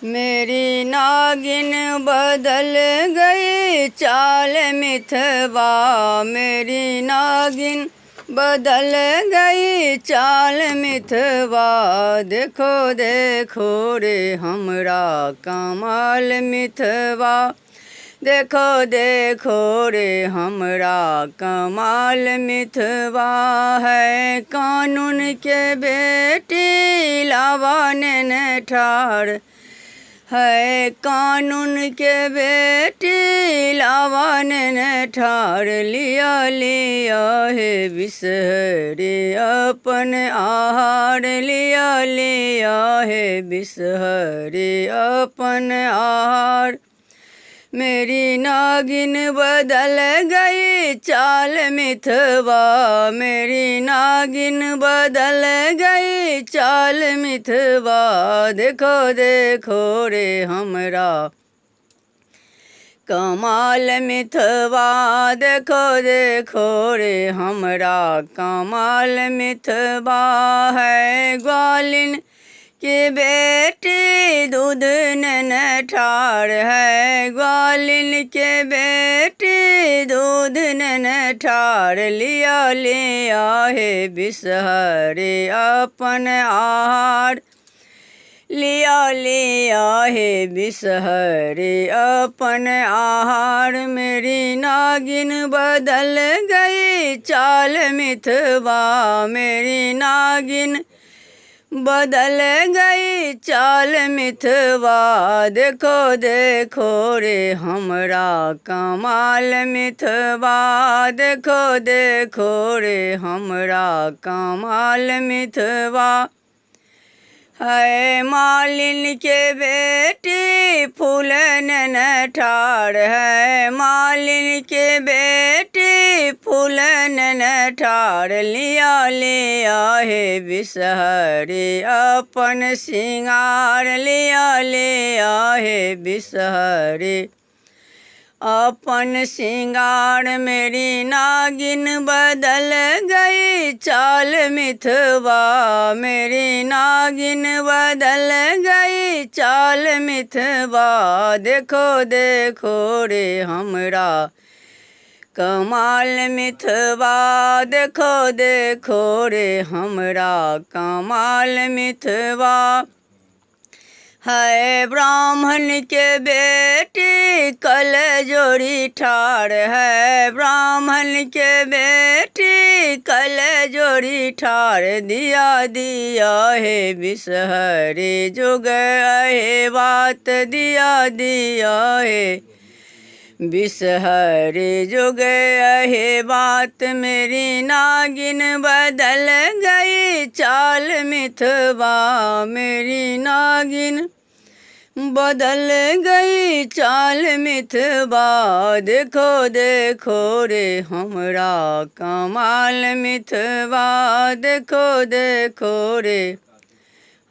मेरी नागिन बदल गई चाल मिथवा, मेरी नागिन बदल गई चाल मिथवा। देखो देखो रे हमरा कमाल मिथवा, देखो देखो रे हमरा कमाल मिथवा। है कानून के बेटी लावा ने ठाड़, है कानून के बेटी लावा ने ठाड़। लिया लिया है बिसहरे अपन आहार, लिया लिया है बिसहरे अपन आहार। मेरी नागिन बदल गई चाल मिथवा, मेरी नागिन बदल गई चाल मिथवा। देखो देखो रे हमरा कमाल मिथवा, देखो देखो रे हमरा कमाल मिथवा। है ग्वालिन की बेटी दूध न ठाड़, है ग्वालिन के बेटी दूध न ठाड़। लिया लिया है बिसहरे अपन आहार, लिया लिया है बिसहरे अपन आहार। मेरी नागिन बदल गई चाल मिथवा, मेरी नागिन बदल गई चाल मिथवा। देखो देखो रे हमरा कमाल मिथवा, देखो देखो रे हमरा कमाल मिथवा। है मालिन के बेटी फूलन न ठाड़, है मालिन के बेटी फूलन न ठाड़। लिया लिया है बिसहरे अपन सिंगार, लिया लिया है बिसहरे अपन सिंगार। मेरी नागिन बदल गई चाल मिथवा, मेरी नागिन बदल गई चाल मिथवा। देखो देखो रे हमरा कमाल मिथवा, देखो देखो रे हमरा कमाल मिथवा। है ब्राह्मण के बेटी कल जोड़ी ठाड़, है ब्राह्मण के बेटी कल जोड़ी ठाड़। दिया दिया है बिसहरे जुग है बात, दिया दिया है बिसहरे जुग है बात। मेरी नागिन बदल गई चाल मिथवा, मेरी नागिन बदल गई चाल मिथवा। देखो देखो रे हमरा कमाल मिथवा, देखो देखो रे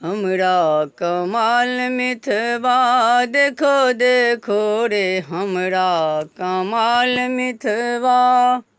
हमरा कमाल मिथवा। देखो देखो रे हमरा कमाल मिथवा।